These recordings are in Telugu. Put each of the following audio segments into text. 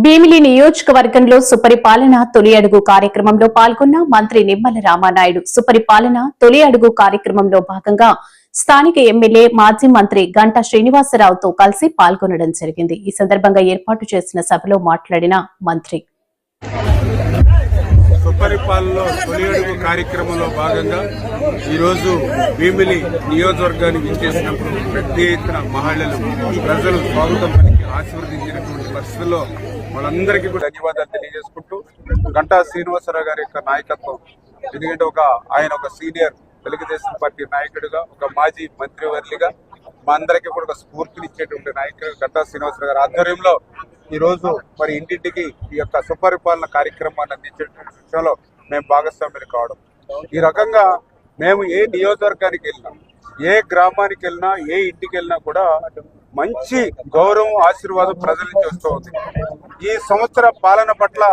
భీమిలి నియోజకవర్గంలో సుపరిపాలన తొలి అడుగు కార్యక్రమంలో పాల్గొన్న మంత్రి నిమ్మల రామానాయుడు. సుపరిపాలన తొలి అడుగు కార్యక్రమంలో భాగంగా స్థానిక ఎమ్మెల్యే మాజీ మంత్రి గంటా శ్రీనివాసరావుతో కలిసి పాల్గొనడం జరిగింది. ఈ సందర్భంగా ఏర్పాటు చేసిన సభలో మాట్లాడిన మంత్రి సుపరిపాలనలో తొలి అడుగు కార్యక్రమంలో భాగంగా ఈరోజు భీమిలి నియోజకవర్గానికి ఇచ్చేసినప్పుడు పెద్ద ఎత్తున మహిళలు ప్రజలు స్వాగతం పలికి ఆశీర్వదించినటువంటి పరిస్థితుల్లో వాళ్ళందరికీ కూడా ధన్యవాదాలు తెలియజేసుకుంటూ గంటా శ్రీనివాసరావు గారి యొక్క నాయకత్వం, ఎందుకంటే ఆయన ఒక సీనియర్ తెలుగుదేశం పార్టీ నాయకుడిగా, ఒక మాజీ మంత్రివర్యులుగా మా అందరికీ కూడా ఒక స్ఫూర్తినిచ్చేటువంటి నాయకుడు గంటా శ్రీనివాసరావు గారి ఆధ్వర్యంలో ఈ రోజు మరి ఇంటింటికి ఈ యొక్క సుపరిపాలన కార్యక్రమాన్ని అందించే విషయంలో మేము భాగస్వాములు కావడం. ఈ రకంగా మేము ఏ నియోజకవర్గానికి వెళ్ళినా, ఏ గ్రామానికి వెళ్ళినా, ఏ ఇంటికి వెళ్ళినా కూడా మంచి గౌరవం, ఆశీర్వాదం ప్రజల నుంచి వస్తూ ఉంది. ఈ సంవత్సర పాలన పట్ల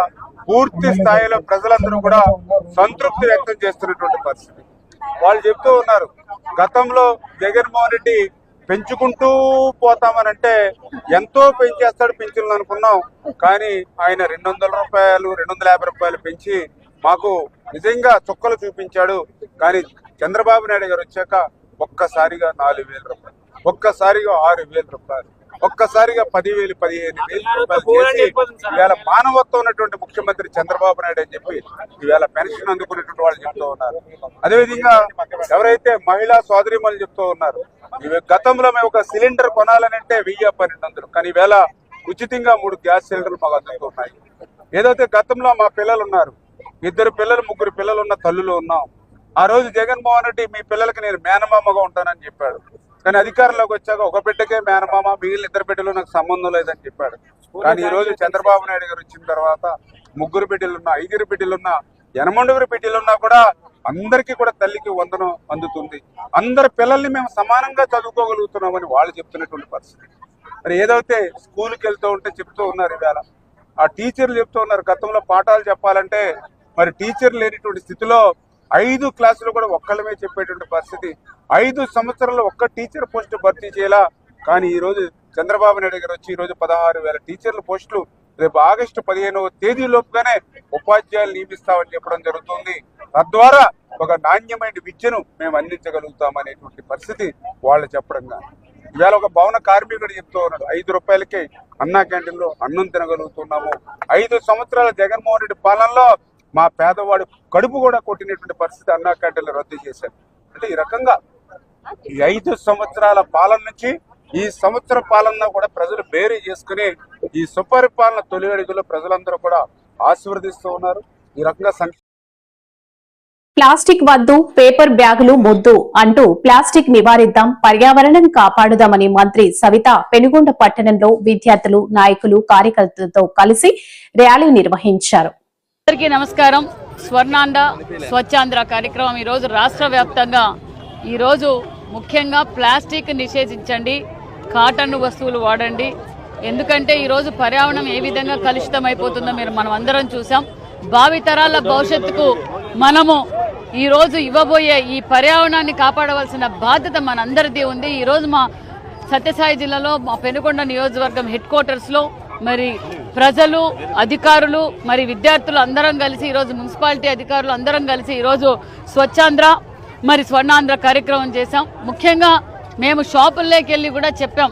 పూర్తి స్థాయిలో ప్రజలందరూ కూడా సంతృప్తి వ్యక్తం చేస్తున్నటువంటి పరిస్థితి. వాళ్ళు చెప్తూ ఉన్నారు, గతంలో జగన్మోహన్ రెడ్డి పెంచుకుంటూ పోతామనంటే ఎంతో పెంచేస్తాడు పింఛన్లు అనుకున్నాం, కానీ ఆయన 200 రూపాయలు 250 రూపాయలు పెంచి మాకు నిజంగా చుక్కలు చూపించాడు. కానీ చంద్రబాబు నాయుడు గారు వచ్చాక ఒక్కసారిగా 4,000 రూపాయలు, ఒక్కసారిగా 6,000 రూపాయలు, ఒక్కసారిగా 10,000 15,000 రూపాయలు చేసి ఇవాళ మానవత్వం ఉన్నటువంటి ముఖ్యమంత్రి చంద్రబాబు నాయుడు అని చెప్పి ఇవాళ పెన్షన్ అందుకునేటువంటి వాళ్ళు చెప్తూ ఉన్నారు. అదేవిధంగా ఎవరైతే మహిళా సోదరిమణులు చెప్తూ ఉన్నారు, గతంలో మేము ఒక సిలిండర్ కొనాలనంటే 1,000-1,200, కానీ ఈవేళ ఉచితంగా 3 గ్యాస్ సిలిండర్లు మాకు అందుతున్నాయి. ఏదైతే గతంలో మా పిల్లలు ఉన్నారు, 2 పిల్లలు 3 పిల్లలు ఉన్న తల్లులు ఉన్నాం. ఆ రోజు జగన్మోహన్ రెడ్డి మీ పిల్లలకి నేను మేనమామగా ఉంటానని చెప్పాడు, కానీ అధికారంలోకి వచ్చాక ఒక బిడ్డకే మేనమామ, మిగిలిన 2 బిడ్డలు నాకు సంబంధం లేదని చెప్పాడు. కానీ ఈ రోజు చంద్రబాబు నాయుడు గారు వచ్చిన తర్వాత 3 బిడ్డలున్నా, 5 బిడ్డలున్నా, 8 బిడ్డలున్నా కూడా అందరికీ కూడా తల్లికి వందనం అందుతుంది. అందరి పిల్లల్ని మేము సమానంగా చదువుకోగలుగుతున్నామని వాళ్ళు చెప్తున్నటువంటి పరిస్థితి. మరి ఏదైతే స్కూల్కి వెళ్తూ ఉంటే చెప్తూ ఉన్నారు, ఇవాళ ఆ టీచర్లు చెప్తూ ఉన్నారు, గతంలో పాఠాలు చెప్పాలంటే మరి టీచర్ లేనిటువంటి స్థితిలో 5 క్లాసులు కూడా ఒక్కళ్ళమే చెప్పేటువంటి పరిస్థితి. 5 సంవత్సరాల్లో ఒక్క టీచర్ పోస్టు భర్తీ చేయాలా, కానీ ఈ రోజు చంద్రబాబు నాయుడు గారు వచ్చి ఈ రోజు 16,000 టీచర్ల పోస్టులు రేపు ఆగస్టు 15వ తేదీలోపుగానే ఉపాధ్యాయులు నియమిస్తామని చెప్పడం జరుగుతుంది. తద్వారా ఒక నాణ్యమైన విద్యను మేము అందించగలుగుతామనేటువంటి పరిస్థితి వాళ్ళు చెప్పడం. ఇవాళ ఒక భవన కార్మికుడు చెప్తూ ఉన్నాడు, 5 రూపాయలకి అన్నా క్యాంటీన్లో అన్నం తినగలుగుతున్నాము. 5 సంవత్సరాల జగన్మోహన్ రెడ్డి పాలనలో మా పేదవాడు కడుపు కూడా కొట్టినటువంటి పరిస్థితి అన్నా క్యాంటీన్లు రద్దు చేశారు. అంటే ఈ రకంగా ఈ 5 సంవత్సరాల పాలన నుంచి ఈ సంవత్సర పాలన కూడా ప్రజలు బేరీ చేసుకుని ఈ సుపరిపాలన తొలి అడుగులో ప్రజలందరూ కూడా ఆశీర్వదిస్తూ ఉన్నారు. ఈ రకంగా ప్లాస్టిక్ వద్దు, పేపర్ బ్యాగులు మొద్దు అంటూ ప్లాస్టిక్ నివారిద్దాం, పర్యావరణం కాపాడుదామని మంత్రి సవిత పెనుగొండ పట్టణంలో విద్యార్థులు, నాయకులు, కార్యకర్తలతో కలిసి ర్యాలీ నిర్వహించారు. అందరికీ నమస్కారం. స్వర్ణాంధ్ర స్వచ్ఛాంధ్ర కార్యక్రమం ఈరోజు రాష్ట్ర వ్యాప్తంగా ఈరోజు ముఖ్యంగా ప్లాస్టిక్ నిషేధించండి, కాటన్ వస్తువులు వాడండి. ఎందుకంటే ఈరోజు పర్యావరణం ఏ విధంగా కలుషితం అయిపోతుందో మనం అందరం చూసాం. భావితరాల భవిష్యత్తుకు మనము ఈరోజు ఇవ్వబోయే ఈ పర్యావరణాన్ని కాపాడవలసిన బాధ్యత మనందరిది ఉంది. ఈరోజు మా సత్యసాయి జిల్లాలో మా పెనుకొండ నియోజకవర్గం హెడ్ క్వార్టర్స్లో మరి ప్రజలు, అధికారులు, మరి విద్యార్థులు అందరం కలిసి ఈరోజు మున్సిపాలిటీ అధికారులు అందరం కలిసి ఈరోజు స్వచ్ఛాంధ్ర మరి స్వర్ణాంధ్ర కార్యక్రమం చేశాం. ముఖ్యంగా మేము షాపుల్లోకి వెళ్ళి కూడా చెప్పాం,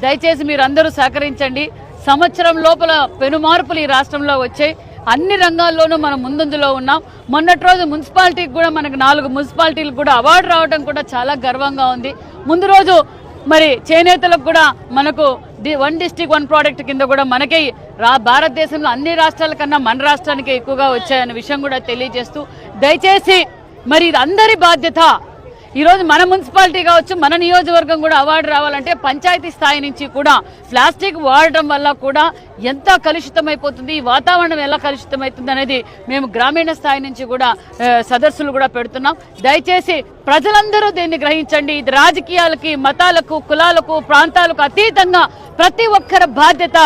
దయచేసి మీరందరూ సహకరించండి. సంవత్సరం లోపల పెనుమార్పులు ఈ రాష్ట్రంలో వచ్చాయి. అన్ని రంగాల్లోనూ మనం ముందంజలో ఉన్నాం. మొన్నటి రోజు మున్సిపాలిటీకి కూడా మనకు 4 మున్సిపాలిటీలకు కూడా అవార్డు రావడం కూడా చాలా గర్వంగా ఉంది. ముందు రోజు మరి చేనేతలకు కూడా మనకు 1 డిస్ట్రిక్ట్ 1 ప్రోడక్ట్ కింద కూడా మనకి భారతదేశంలో అన్ని రాష్ట్రాల కన్నా మన రాష్ట్రానికి ఎక్కువగా వచ్చాయన్న విషయం కూడా తెలియజేస్తూ, దయచేసి మరి ఇది అందరి బాధ్యత. ఈరోజు మన మున్సిపాలిటీ కావచ్చు, మన నియోజకవర్గం కూడా అవార్డు రావాలంటే పంచాయతీ స్థాయి నుంచి కూడా ప్లాస్టిక్ వాడటం వల్ల కూడా ఎంత కలుషితమైపోతుంది, ఈ వాతావరణం ఎలా కలుషితమవుతుంది అనేది మేము గ్రామీణ స్థాయి నుంచి కూడా సదస్సులు కూడా పెడుతున్నాం. దయచేసి ప్రజలందరూ దీన్ని గ్రహించండి. ఇది రాజకీయాలకి, మతాలకు, కులాలకు, ప్రాంతాలకు అతీతంగా ప్రతి ఒక్కరి బాధ్యత.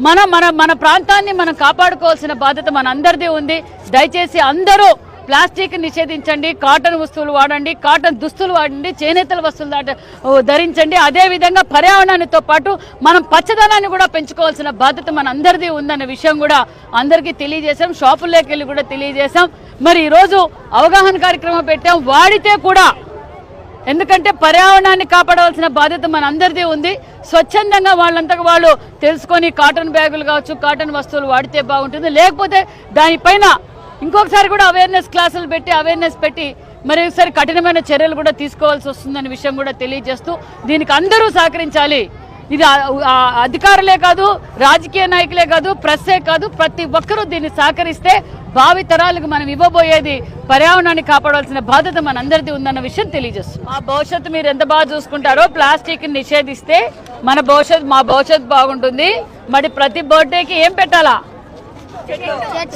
మన మన మన ప్రాంతాన్ని మనం కాపాడుకోవాల్సిన బాధ్యత మన అందరిది ఉంది. దయచేసి అందరూ ప్లాస్టిక్ నిషేధించండి, కాటన్ వస్తువులు వాడండి, కాటన్ దుస్తులు వాడండి, చేనేతల వస్తువులు ధరించండి. అదేవిధంగా పర్యావరణానితో పాటు మనం పచ్చదనాన్ని కూడా పెంచుకోవాల్సిన బాధ్యత మన అందరిది ఉందన్న విషయం కూడా అందరికీ తెలియజేశాం. షాపుల్లోకి వెళ్ళి కూడా తెలియజేశాం. మరి ఈరోజు అవగాహన కార్యక్రమం పెట్టాం. వాడితే కూడా, ఎందుకంటే పర్యావరణాన్ని కాపాడవలసిన బాధ్యత మన అందరిది ఉంది. స్వచ్ఛందంగా వాళ్ళంతగా వాళ్ళు తెలుసుకొని కాటన్ బ్యాగులు కావచ్చు, కాటన్ వస్తువులు వాడితే బాగుంటుంది. లేకపోతే దానిపైన ఇంకొకసారి కూడా అవేర్నెస్ పెట్టి మరి ఒకసారి కఠినమైన చర్యలు కూడా తీసుకోవాల్సి వస్తుందనే విషయం కూడా తెలియజేస్తూ దీనికి అందరూ సహకరించాలి. ఇది అధికారులే కాదు, రాజకీయ నాయకులే కాదు, ప్రెస్సే కాదు, ప్రతి ఒక్కరూ దీన్ని సహకరిస్తే భావి తరాలకు మనం ఇవ్వబోయేది పర్యావరణాన్ని కాపాడాల్సిన బాధ్యత మనందరిది ఉందన్న విషయం తెలియజేస్తుంది. మా భవిష్యత్తు మీరు ఎంత బాగా చూసుకుంటారో, ప్లాస్టిక్ నిషేధిస్తే మా భవిష్యత్తు బాగుంటుంది. మరి ప్రతి బర్త్డేకి ఏం పెట్టాలా?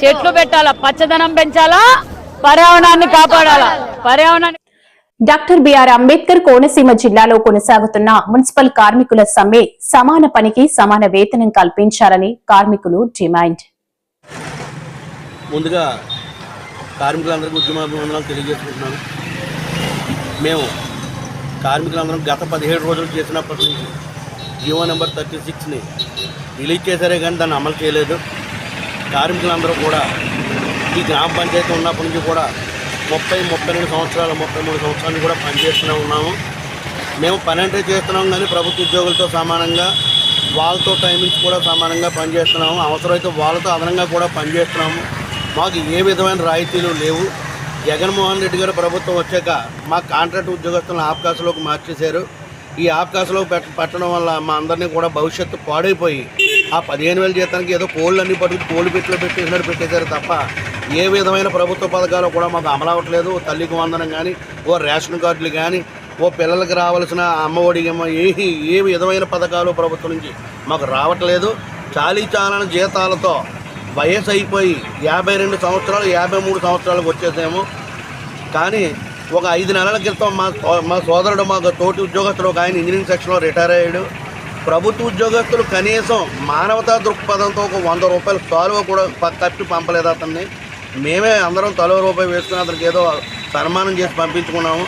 చెట్లు పెట్టాలా, పచ్చదనం పెంచాలా, పర్యావరణాన్ని కాపాడాలా. పర్యావరణాన్ని డాక్టర్ బిఆర్ అంబేద్కర్ కోనసీమ జిల్లాలో కొనసాగుతున్న మున్సిపల్ కార్మికుల సమ్మె సమాన పనికి సమాన వేతనం కల్పించాలని కార్మికులు డిమాండ్. ముందుగా కార్మికులందరికీ ఉద్యమాభివందనాలు తెలియజేసుకుంటున్నాను. మేము కార్మికులందరం గత 17 రోజులు చేసినప్పటి నుంచి జీవో నెంబర్ 36ని రిలీజ్ చేశారే కానీ దాన్ని అమలు చేయలేదు. కార్మికులందరూ కూడా ఈ గ్రామ పంచాయతీ ఉన్నప్పటి నుంచి కూడా 32 సంవత్సరాలు 33 సంవత్సరాలు కూడా పనిచేస్తూనే ఉన్నాము. మేము పని అంటే చేస్తున్నాం కానీ ప్రభుత్వ ఉద్యోగులతో సమానంగా వాళ్ళతో టైమింగ్స్ కూడా సమానంగా పనిచేస్తున్నాము. అవసరమైతే వాళ్ళతో అదనంగా కూడా పనిచేస్తున్నాము. మాకు ఏ విధమైన రాయితీలు లేవు. జగన్మోహన్ రెడ్డి గారు ప్రభుత్వం వచ్చాక మా కాంట్రాక్ట్ ఉద్యోగస్తులను ఆబ్కాస్లోకి మార్చేశారు. ఈ ఆబ్కాస్లో పెట్టడం వల్ల మా అందరినీ కూడా భవిష్యత్తు పాడైపోయి ఆ 15,000 జీతానికి ఏదో కోళ్ళు అన్ని పట్టుకుని కోళ్ళు పెట్టిలో పెట్టేశారు తప్ప ఏ విధమైన ప్రభుత్వ పథకాలు కూడా మాకు అమలవట్లేదు. తల్లికి వందనం కానీ, ఓ రేషన్ కార్డులు కానీ, ఓ పిల్లలకి రావాల్సిన అమ్మఒడి ఏ విధమైన పథకాలు ప్రభుత్వం నుంచి మాకు రావట్లేదు. చాలీచాలని జీతాలతో వయసు అయిపోయి 52 సంవత్సరాలు 53 సంవత్సరాలకు వచ్చేసాము. కానీ ఒక 5 నెలల క్రితం మా సోదరుడు, మాకు తోటి ఉద్యోగస్తుడు ఒక ఆయన ఇంజనీరింగ్ సెక్షన్లో రిటైర్ అయ్యాడు. ప్రభుత్వ ఉద్యోగస్తులు కనీసం మానవతా దృక్పథంతో ఒక 100 రూపాయలు తలువ కూడా కప్పి పంపలేదు అతన్ని. మేమే అందరం తలువ రూపాయి వేసుకుని అతనికి ఏదో సన్మానం చేసి పంపించుకున్నాము.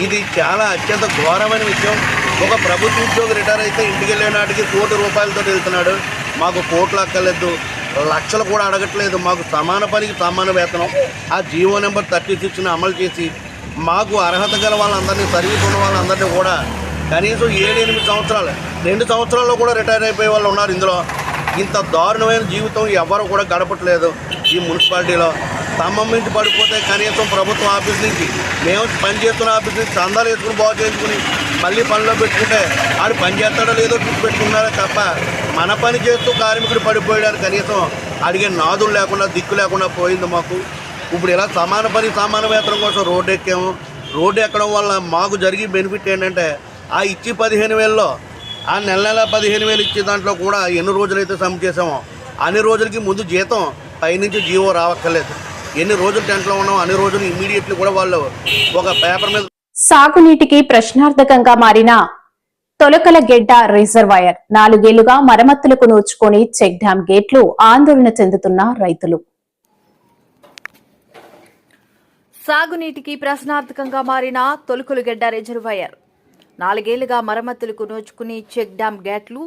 ఇది చాలా అత్యంత ఘోరమైన విషయం. ఒక ప్రభుత్వ ఉద్యోగి రిటైర్ అయితే ఇంటికి వెళ్ళే నాటికి 1 కోటి రూపాయలతో వెళ్తున్నాడు. మాకు కోట్లు అక్కర్లేదు, లక్షలు కూడా అడగట్లేదు. మాకు సమాన పనికి సమాన వేతనం ఆ జీవో నెంబర్ 36ని అమలు చేసి మాకు అర్హత గల వాళ్ళందరినీ, సర్వీస్ ఉన్న వాళ్ళందరినీ కూడా కనీసం 7-8 సంవత్సరాలు 2 సంవత్సరాల్లో కూడా రిటైర్ అయిపోయే వాళ్ళు ఉన్నారు. ఇందులో ఇంత దారుణమైన జీవితం ఎవరు కూడా గడపట్లేదు. ఈ మున్సిపాలిటీలో స్తంభం నుంచి పడిపోతే కనీసం ప్రభుత్వ ఆఫీస్ నుంచి, మేము పనిచేస్తున్న ఆఫీస్ నుంచి చందాలు వేసుకుని బాగు చేసుకుని మళ్ళీ పనిలో పెట్టుకుంటే ఆడు పని చేస్తాడో లేదో చూసి పెట్టుకున్నారే తప్ప మన పని చేస్తూ కార్మికుడు పడిపోయడానికి కనీసం అడిగే నాదులు లేకుండా, దిక్కు లేకుండా పోయింది మాకు. ఇప్పుడు ఇలా సమాన పని సమాన వేతనం కోసం రోడ్డు ఎక్కాము. రోడ్డు ఎక్కడం వల్ల మాకు జరిగే బెనిఫిట్ ఏంటంటే ఆ ఇచ్చి 15,000లో ఆ నెల 15,000 ఇచ్చే దాంట్లో కూడా ఎన్ని రోజులైతే సమ్ చేసామో అన్ని రోజులకి ముందు జీతం పైనుంచి జీవో రావక్కర్లేదు. ఎన్ని రోజులు టెంట్లో ఉన్నామో అన్ని రోజులు ఇమ్మీడియట్లీ కూడా వాళ్ళు ఒక పేపర్ మీద. సాగునీటికి ప్రశ్నార్థకంగా మారిన తొలకలగెడ్డ రిజర్వాయర్ 4 ఏళ్లుగా మరమ్మతులకు నోచుకొని చెక్ డ్యాం గేట్లు ఆందోళన చెందుతున్న రైతులు. సాగునీటికి ప్రశ్నార్థకంగా మారిన తొలకలగెడ్డ రిజర్వాయర్ 4 ఏళ్లుగా మరమ్మతులకు నోచుకుని చెక్ డ్యాం గేట్లు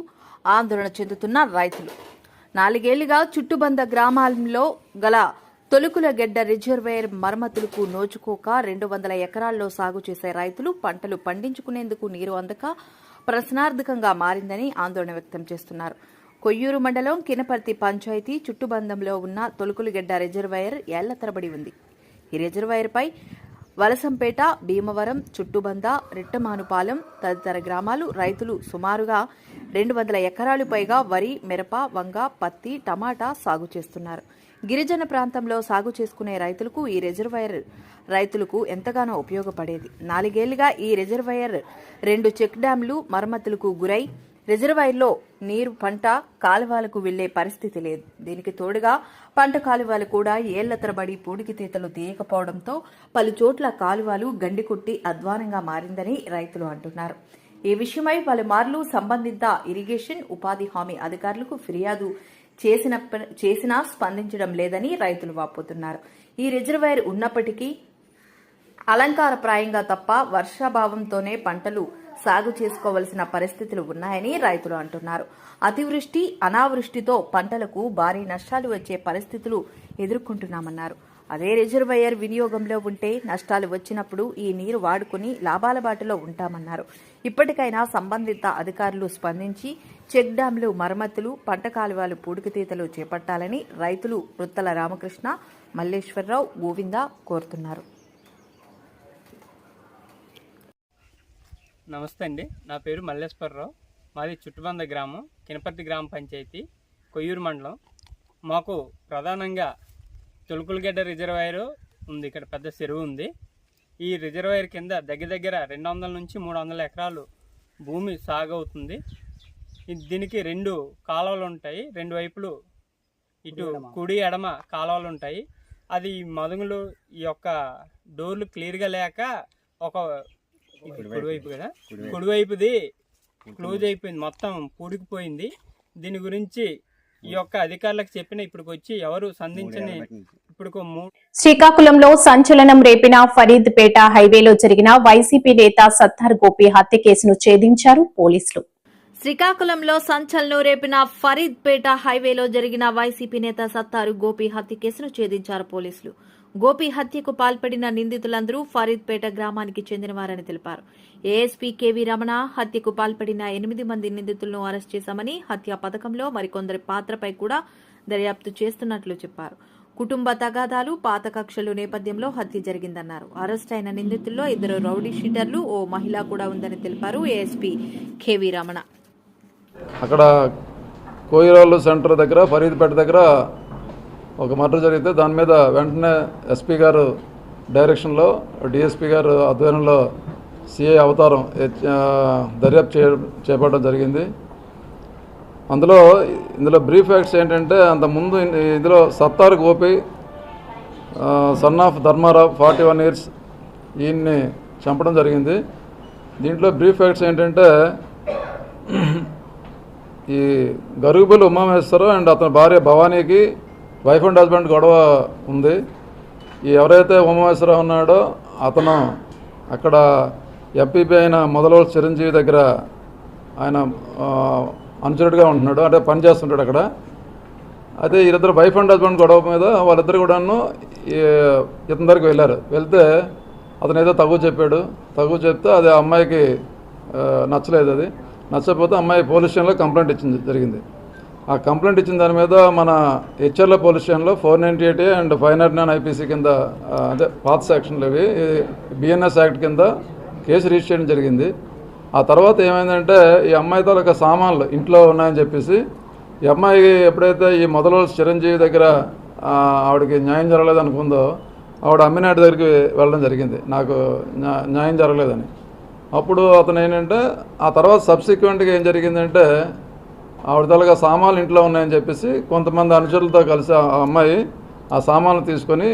ఆందోళన చెందుతున్న రైతులు. 4 ఏళ్లుగా చుట్టుబంద గ్రామాల్లో గల తొలకలగెడ్డ రిజర్వాయర్ మరమ్మతులకు నోచుకోక 200 ఎకరాల్లో సాగు చేసే రైతులు పంటలు పండించుకునేందుకు నీరు అందక ప్రశ్నార్థకంగా మారిందని ఆందోళన వ్యక్తం చేస్తున్నారు. కొయ్యూరు మండలం కినపర్తి పంచాయతీ చుట్టుబందంలో ఉన్న తొలకలగెడ్డ రిజర్వాయర్ ఏళ్ల తరబడి ఉంది. ఈ రిజర్వాయర్పై వలసంపేట, భీమవరం, చుట్టుబంద, రెట్టమానుపాలెం తదితర గ్రామాలు రైతులు సుమారుగా 200 ఎకరాలు పైగా వరి, మిరప, వంగ, పత్తి, టమాటా సాగు చేస్తున్నారు. గిరిజన ప్రాంతంలో సాగు చేసుకునే రైతులకు ఈ రిజర్వాయర్ రైతులకు ఎంతగానో ఉపయోగపడేది. 4 ఏళ్లుగా ఈ రిజర్వాయర్ 2 చెక్ డ్యాంలు మరమ్మతులకు గురై రిజర్వాయర్లో నీరు పంట కాలువలకు వెళ్లే పరిస్థితి లేదు. దీనికి తోడుగా పంట కాలువలు కూడా ఏళ్ల తరబడి పూడికి తీతలు తీయకపోవడంతో పలు చోట్ల కాలువలు గండికొట్టి అధ్వానంగా మారిందని రైతులు అంటున్నారు. ఈ విషయమై పలుమార్లు సంబంధిత ఇరిగేషన్, ఉపాధి హామీ అధికారులకు ఫిర్యాదు చేసినా స్పందించడం లేదని రైతులు వాపోతున్నారు. ఈ రిజర్వాయర్ ఉన్నప్పటికీ అలంకారప్రాయంగా తప్ప వర్షాభావంతోనే పంటలు సాగు చేసుకోవలసిన పరిస్థితులు ఉన్నాయని రైతులు అంటున్నారు. అతివృష్టి అనావృష్టితో పంటలకు భారీ నష్టాలు వచ్చే పరిస్థితులు ఎదుర్కొంటున్నామన్నారు. అదే రిజర్వాయర్ వినియోగంలో ఉంటే నష్టాలు వచ్చినప్పుడు ఈ నీరు వాడుకుని లాభాల బాటలో ఉంటామన్నారు. ఇప్పటికైనా సంబంధిత అధికారులు స్పందించి చెక్ డ్యాంలు మరమ్మతులు, పంట కాలువలు పూడికతీతలు చేపట్టాలని రైతులు వృత్తల రామకృష్ణ, మల్లేశ్వరరావు, గోవింద కోరుతున్నారు. నమస్తే అండి, నా పేరు మల్లేశ్వరరావు. మాది చుట్టుబంద గ్రామం, కినపర్తి గ్రామ పంచాయతీ, కొయ్యూరు మండలం. మాకు ప్రధానంగా తొలుకులగడ్డ రిజర్వాయర్ ఉంది. ఇక్కడ పెద్ద చెరువు ఉంది. ఈ రిజర్వాయర్ కింద దగ్గర 200 నుంచి 300 ఎకరాలు భూమి సాగు అవుతుంది. దీనికి 2 కాలువలు ఉంటాయి. 2 వైపులు ఇటు కుడి ఎడమ కాలువలు ఉంటాయి. అది మదుగులు ఈ యొక్క డోర్లు క్లియర్గా లేక ఒక కుడివైపు కదా, కుడివైపుది క్లోజ్ అయిపోయింది, మొత్తం పూడికిపోయింది. దీని గురించి ఈ యొక్క అధికారులకు చెప్పిన ఇప్పటికి వచ్చి ఎవరు సంధించని ఇప్పుడు శ్రీకాకుళంలో సంచలనం రేపిన ఫరీద్ పేట హైవేలో జరిగిన వైసీపీ నేత సత్తార్ గోపి హత్య కేసును ఛేదించారు పోలీసులు. శ్రీకాకుళంలో సంచలనం రేపిన ఫరీద్ పేట హైవేలో జరిగిన వైసీపీ నేత సత్తారు గోపి హత్య కేసును ఛేదించారు పోలీసులు. గోపి హత్యకు పాల్పడిన నిందితులందరూ ఫరీద్ పేట గ్రామానికి చెందినవారని తెలిపారు. ఏఎస్పీ కేవీ రమణ హత్యకు పాల్పడిన 8 మంది నిందితులను అరెస్ట్ చేశామని, హత్య పథకంలో మరికొందరి పాత్రపై కూడా దర్యాప్తు చేస్తున్నట్లు చెప్పారు. కుటుంబ తగాదాలు, పాత కక్షలు నేపథ్యంలో హత్య జరిగిందన్నారు. అరెస్ట్ అయిన నిందితుల్లో 2 రౌడీ షీటర్లు, ఓ మహిళ కూడా ఉందని తెలిపారు ఏఎస్పీ కేవీ రమణ. అక్కడ కోయిరాళ్ళు సెంటర్ దగ్గర ఫరీద్పేట దగ్గర ఒక మర్డర్ జరిగితే దాని మీద వెంటనే ఎస్పీ గారు డైరెక్షన్లో, డిఎస్పీ గారు ఆధ్వర్యంలో సిఐ అవతారం దర్యాప్తు చేపట్టడం జరిగింది. ఇందులో బ్రీఫ్ ఫ్యాక్ట్స్ ఏంటంటే, అంతకుముందు ఇందులో Sattar Gopi son of Dharmarao 41 years ఈయన్ని చంపడం జరిగింది. దీంట్లో బ్రీఫ్ ఫ్యాక్ట్స్ ఏంటంటే, ఈ గరుగుబెల్లి ఉమామేశ్వరరావు అండ్ అతని భార్య భవానీకి వైఫ్ అండ్ హస్బెండ్ గొడవ ఉంది. ఈ ఎవరైతే ఉమామేశ్వరరావు ఉన్నాడో అతను అక్కడ ఎంపీపీ అయిన మొదలవోలు చిరంజీవి దగ్గర ఆయన అనుచరుడిగా ఉంటున్నాడు, అంటే పనిచేస్తుంటాడు అక్కడ. అయితే వీరిద్దరు వైఫ్ అండ్ హస్బెండ్ గొడవ మీద వాళ్ళిద్దరు కూడాను ఇతని దగ్గరికి వెళ్తే అతను ఏదో తగు చెప్తే అది ఆ అమ్మాయికి నచ్చలేదు. అది నచ్చకపోతే అమ్మాయి పోలీస్ స్టేషన్లో కంప్లైంట్ జరిగింది. ఆ కంప్లైంట్ ఇచ్చిన దాని మీద మన హెచ్ఆర్ల పోలీస్ స్టేషన్లో 498 అండ్ 599 ఐపీసీ కింద, అదే పాత సెక్షన్లు ఇవి, బిఎన్ఎస్ యాక్ట్ కింద కేసు రిజిస్టర్ చేయడం జరిగింది. ఆ తర్వాత ఏమైందంటే, ఈ అమ్మాయి తాలూకా సామాన్లు ఇంట్లో ఉన్నాయని చెప్పేసి ఈ అమ్మాయి ఎప్పుడైతే ఈ మొదలవోలు చిరంజీవి దగ్గర ఆవిడకి న్యాయం జరగలేదు అనుకుందో, ఆవిడ అమ్మినాటి దగ్గరికి వెళ్ళడం జరిగింది, నాకు న్యాయం జరగలేదని. అప్పుడు అతను ఏంటంటే, ఆ తర్వాత సబ్సిక్వెంట్గా ఏం జరిగిందంటే, ఆవిడ తాలూకా సామాన్లు ఇంట్లో ఉన్నాయని చెప్పేసి కొంతమంది అనుచరులతో కలిసి ఆ అమ్మాయి ఆ సామాన్లు తీసుకొని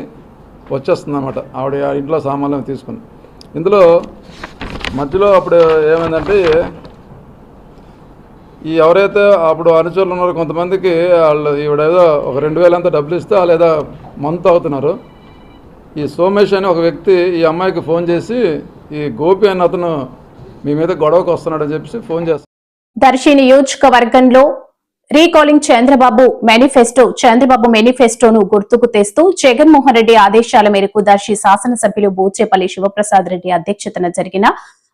వచ్చేస్తుంది అన్నమాట. ఆవిడ ఇంట్లో సామాన్లను తీసుకుని ఇందులో మధ్యలో అప్పుడు ఏమైందంటే, ఈ ఎవరైతే అప్పుడు అనుచరులు ఉన్నారో కొంతమందికి ఈవిడేదో ఒక 2000 అంతా డబ్బులు ఇస్తే వాళ్ళు ఏదో మంత్ అవుతున్నారు. ఈ సోమేష్ అని ఒక వ్యక్తి ఈ అమ్మాయికి ఫోన్ చేసి, ఈ గోపి అన్న అతను మీ మీద గొడవకు వస్తున్నాడని చెప్పేసి ఫోన్ చేస్తాడు. దర్శి నియోజకవర్గంలో రీకాలింగ్ చంద్రబాబు మేనిఫెస్టోను గుర్తుకు తెస్తూ జగన్మోహన్ రెడ్డి ఆదేశాల మేరకు దర్శి శాసనసభ్యులు బూచేపల్లి శివప్రసాద్ రెడ్డి అధ్యక్షతన జరిగిన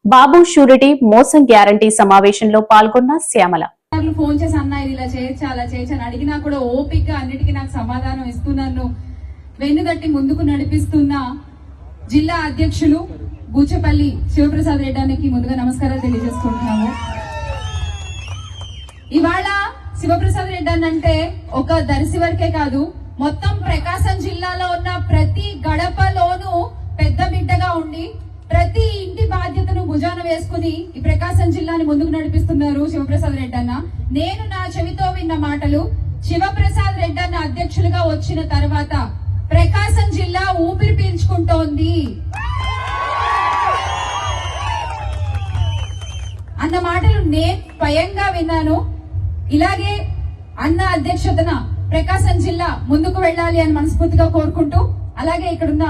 బాబు షూరిటీ మోసం గ్యారంటీ సమావేశంలో పాల్గొన్న శ్యామల. ఫోన్ చేసి అన్నా ఇది ఇలా చేయొచ్చా అలా చేయొచ్చు అని అడిగినా కూడా ఓపిక అన్నిటికీ నాకు సమాధానం ఇస్తూ నన్ను వెన్నుదట్టి ముందుకు నడిపిస్తున్న జిల్లా అధ్యక్షులు బూచేపల్లి శివప్రసాద్ రెడ్డికి ముందుగా నమస్కారాలు తెలియజేసుకుంటున్నాము. ఇవాళ శివప్రసాద్ రెడ్డి అంటే ఒక దర్శి వరకే కాదు, మొత్తం ప్రకాశం జిల్లాలో ఉన్న ప్రతి గడపలోనూ పెద్ద బిడ్డగా ఉండి ప్రతి ఇంటి బాధ్యతను భుజాన వేసుకుని ఈ ప్రకాశం జిల్లాని ముందుకు నడిపిస్తున్నారు శివప్రసాద్ రెడ్డి అన్న. నేను నా చెవితో విన్న మాటలు, శివప్రసాద్ రెడ్డి అన్న అధ్యక్షులుగా వచ్చిన తర్వాత ప్రకాశం జిల్లా ఊపిరి పీల్చుకుంటోంది అన్న మాటలు నేను స్వయంగా విన్నాను. ఇలాగే అన్న అధ్యక్షతన ప్రకాశం జిల్లా ముందుకు వెళ్ళాలి అని మనస్ఫూర్తిగా కోరుకుంటూ, అలాగే ఇక్కడున్న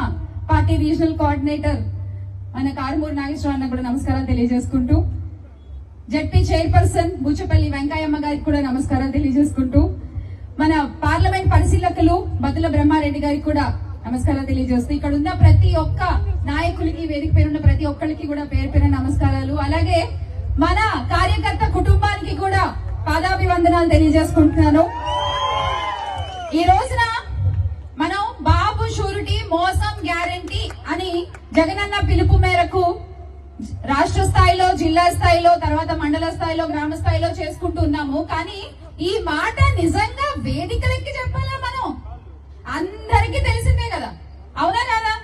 పార్టీ రీజనల్ కోఆర్డినేటర్ మన కారుమూరి నాగేశ్వర అన్న కూడా నమస్కారాలు తెలియజేసుకుంటూ, జడ్పీ చైర్పర్సన్ బూచపల్లి వెంకయ్యమ్మ గారికి కూడా నమస్కారాలు తెలియజేసుకుంటూ, మన పార్లమెంట్ పరిశీలకులు బతుల బ్రహ్మారెడ్డి గారికి కూడా నమస్కారాలు తెలియజేస్తూ, ఇక్కడ ఉన్న ప్రతి ఒక్క నాయకులకి, వేదిక పేరున్న ప్రతి ఒక్కరికి కూడా పేరు పేరు నమస్కారాలు. అలాగే మన కార్యకర్త కుటుంబానికి కూడా పాదాభివందనాలు తెలియజేసుకుంటున్నాను. ఈ రోజున మనం బాబు షూరిటీ మోసం గ్యారంటీ అని జగనన్న పిలుపు మేరకు రాష్ట్ర స్థాయిలో, జిల్లా స్థాయిలో, తర్వాత మండల స్థాయిలో, గ్రామ స్థాయిలో చేసుకుంటూ ఉన్నాము. కానీ ఈ మాట నిజంగా వేదికలెక్కి చెప్పాలా? మనం అందరికీ తెలిసిందే కదా, అవునా కదా?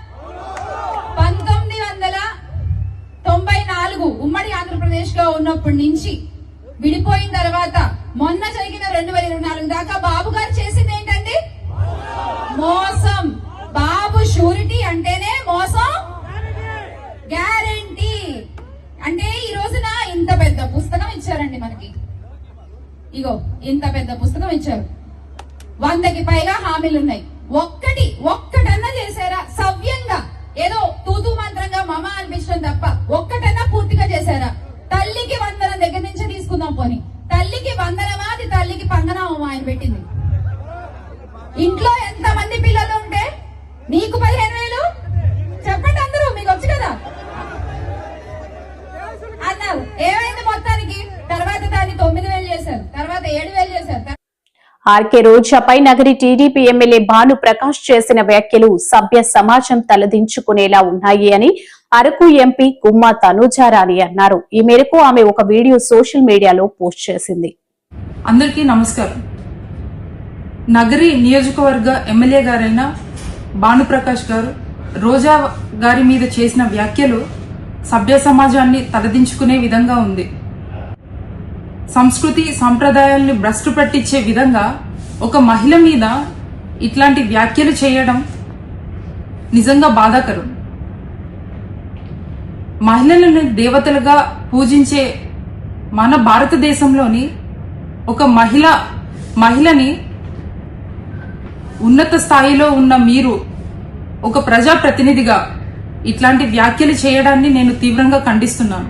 1994 ఉమ్మడి ఆంధ్రప్రదేశ్ లో ఉన్నప్పటి నుంచి విడిపోయిన తర్వాత మొన్న జరిగిన 2024 దాకా బాబు గారు చేసింది ఏంటండి? మోసం. బాబు షూరిటీ అంటేనే మోసం గ్యారంటీ. అంటే ఈ రోజున ఇంత పెద్ద పుస్తకం ఇచ్చారండి మనకి. ఇగో ఇంత పెద్ద పుస్తకం ఇచ్చారు, 100కి పైగా హామీలు ఉన్నాయి. ఒక్కటన్నా చేశారా సవ్యంగా? ఏదో తూతూ మంత్రంగా మమ అనిపించడం తప్ప ఒక్కటన్నా పూర్తిగా చేశారా? తల్లికి వందనం దగ్గర నుంచి తీసుకుందాం పోని. తల్లికి వందనమా, అది తల్లికి పందనమా ఆయన పెట్టింది. ఇంట్లో ఎంత మంది పిల్లలు ఉంటే నీకు 15,000 చెప్పండి అందరూ, మీకు వచ్చు కదా అన్నారు. ఏమైంది మొత్తానికి? తర్వాత దాన్ని 9,000 చేశారు, తర్వాత 7,000 చేశారు. ఆర్కే రోజాపై నగరి టీడీపీ ఎమ్మెల్యే భాను ప్రకాష్ చేసిన వ్యాఖ్యలు సభ్య సమాజం తలదించుకునేలా ఉన్నాయి అని అరకు ఎంపీ గుమ్మా తనూజారాణి అన్నారు. ఈ మేరకు ఆమె ఒక వీడియో సోషల్ మీడియాలో పోస్ట్ చేసింది. అందరికీ నమస్కారం. నగరి నియోజకవర్గ ఎమ్మెల్యే గారైన భానుప్రకాష్ గారు రోజా గారి మీద చేసిన వ్యాఖ్యలు సభ్య సమాజాన్ని తలదించుకునే విధంగా ఉంది. సంస్కృతి సంప్రదాయాల్ని భ్రష్టు పట్టించే విధంగా ఒక మహిళ మీద ఇట్లాంటి వ్యాఖ్యలు చేయడం నిజంగా బాధాకరం. మహిళలను దేవతలుగా పూజించే మన భారతదేశంలోని ఒక మహిళని ఉన్నత స్థాయిలో ఉన్న మీరు ఒక ప్రజాప్రతినిధిగా ఇట్లాంటి వ్యాఖ్యలు చేయడాన్ని నేను తీవ్రంగా ఖండిస్తున్నాను.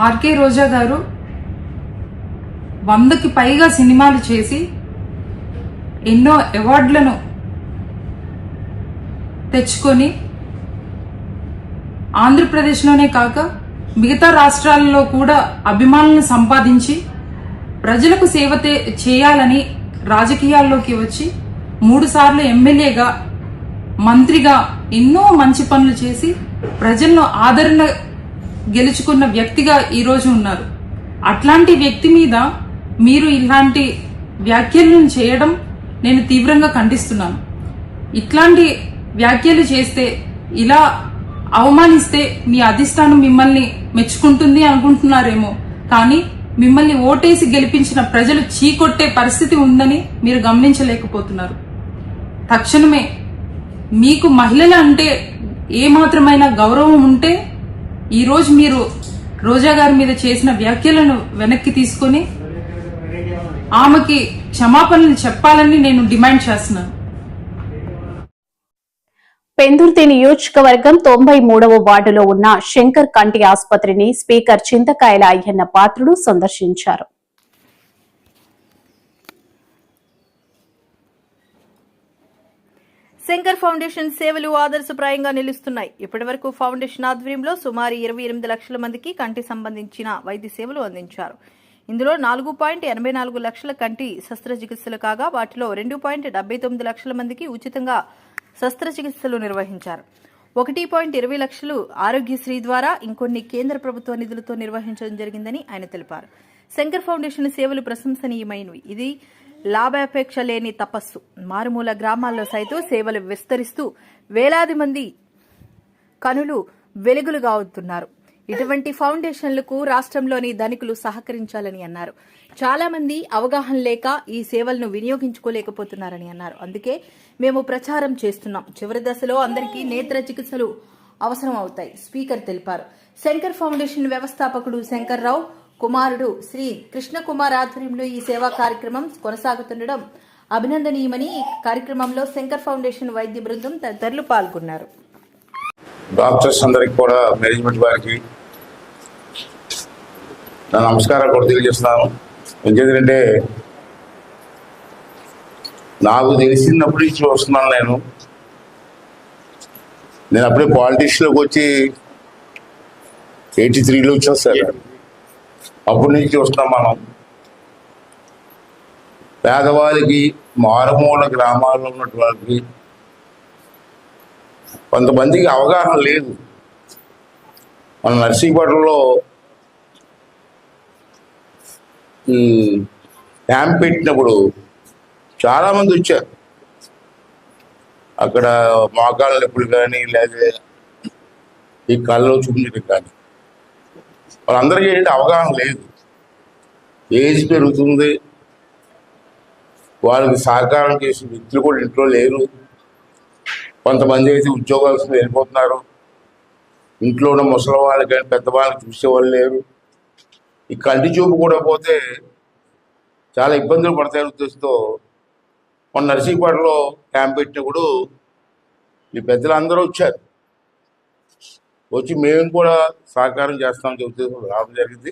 ఆర్కే రోజా గారు 100కి పైగా సినిమాలు చేసి ఎన్నో అవార్డులను తెచ్చుకొని ఆంధ్రప్రదేశ్లోనే కాక మిగతా రాష్ట్రాలలో కూడా అభిమానులను సంపాదించి ప్రజలకు సేవ చేయాలని రాజకీయాల్లోకి వచ్చి 3 సార్లు ఎమ్మెల్యేగా, మంత్రిగా ఎన్నో మంచి పనులు చేసి ప్రజలను ఆదరణ గెలుచుకున్న వ్యక్తిగా ఈరోజు ఉన్నారు. అట్లాంటి వ్యక్తి మీద మీరు ఇలాంటి వ్యాఖ్యలను చేయడం నేను తీవ్రంగా ఖండిస్తున్నాను. ఇట్లాంటి వ్యాఖ్యలు చేస్తే, ఇలా అవమానిస్తే మీ అధిష్టానం మిమ్మల్ని మెచ్చుకుంటుంది అనుకుంటున్నారేమో, కానీ మిమ్మల్ని ఓటేసి గెలిపించిన ప్రజలు చీకొట్టే పరిస్థితి ఉందని మీరు గమనించలేకపోతున్నారు. తక్షణమే మీకు మహిళలు అంటే ఏమాత్రమైన గౌరవం ఉంటే ఈరోజు మీరు రోజా గారి మీద చేసిన వ్యాఖ్యలను వెనక్కి తీసుకుని ఆమెకి క్షమాపణలు చెప్పాలని నేను డిమాండ్ చేస్తున్నాను. పెందుర్తి నియోజకవర్గం 93వ వార్డులో ఉన్న శంకర్ కంటి ఆసుపత్రిని స్పీకర్ చింతకాయల అయ్యన్న పాత్రుడు సందర్శించారు. శంకర్ ఫౌండేషన్ సేవలు ఆదర్శప్రాయంగా నిలుస్తున్నాయి. ఇప్పటివరకు ఫౌండేషన్ ఆధ్వర్యంలో సుమారు 28 లక్షల మందికి కంటి సంబంధించిన వైద్య సేవలు అందించారు. ఇందులో 4.84 లక్షల కంటి శస్త్రచికిత్సలు కాగా వాటిలో 2.79 లక్షల మందికి ఉచితంగా శస్త్రచికిత్సలు నిర్వహించారు. 1.20 లక్షలు ఆరోగ్యశ్రీ ద్వారా, ఇంకొన్ని కేంద్ర ప్రభుత్వ నిధులతో నిర్వహించడం జరిగిందని ఆయన తెలిపారు. శంకర్ ఫౌండేషన్ సేవలు ప్రశంసనీయమైనవి. ఇది లాభాపేక్ష లేని తపస్సు. మారుమూల గ్రామాల్లో సైతం సేవలు విస్తరిస్తూ వేలాది మంది కనులు వెలుగులుగా అవుతున్నారు. ఇటువంటి ఫౌండేషన్లకు రాష్ట్రంలోని ధనికులు సహకరించాలని అన్నారు. చాలా మంది అవగాహన లేక ఈ సేవలను వినియోగించుకోలేకపోతున్నారని అన్నారు. అందుకే మేము ప్రచారం చేస్తున్నాం. చివరి దశలో అందరికీ నేత్ర చికిత్సలు అవసరం అవుతాయి స్పీకర్ తెలిపారు. శంకర్ ఫౌండేషన్ వ్యవస్థాపకుడు శంకర్రావు కుమారుడు శ్రీ కృష్ణకుమార్ ఆధ్వర్యంలో ఈ సేవా కార్యక్రమం కొనసాగుతుండడం అభినందనీయమని ఈ కార్యక్రమంలో శంకర్ ఫౌండేషన్ వైద్య బృందం తదితరులు పాల్గొన్నారు. డాక్టర్స్ అందరికి కూడా మేనేజ్మెంట్ వారికి నా నమస్కారాలు కూడా తెలియజేస్తున్నాను. ఎందుకంటే నాకు తెలిసినప్పటి నుంచి వస్తున్నాను. నేను అప్పుడే పాలిటిక్స్లోకి వచ్చి 83లో వచ్చేస్తాను. అప్పటి నుంచి వస్తున్నాం. మనం పేదవాళ్ళకి మారుమూల గ్రామాల్లో ఉన్నటువంటి కొంతమందికి అవగాహన లేదు. మన నర్సీపట్నంలో క్యాంప్ పెట్టినప్పుడు చాలామంది వచ్చారు. అక్కడ మోకాళ్ళ నొప్పులు కానీ లేదా ఈ కళ్ళలో చూపించడం కానీ వాళ్ళందరికీ ఏంటంటే అవగాహన లేదు. ఏజ్ పెరుగుతుంది, వాళ్ళకి సహకారం చేసే వ్యక్తులు కూడా ఇంట్లో లేరు. కొంతమంది అయితే ఉద్యోగాలు వెళ్ళిపోతున్నారు. ఇంట్లో ఉన్న ముసలి వాళ్ళు కానీ పెద్దవాళ్ళకి చూసేవాళ్ళు లేరు. ఈ కంటి చూపు కూడా పోతే చాలా ఇబ్బందులు పడతాయి ఉద్దేశంతో మన నర్సీపట్నంలో క్యాంప్ పెట్టినప్పుడు ఈ పెద్దలందరూ వచ్చారు. వచ్చి మేము కూడా సహకారం చేస్తామని చెబుతూ రావడం జరిగింది.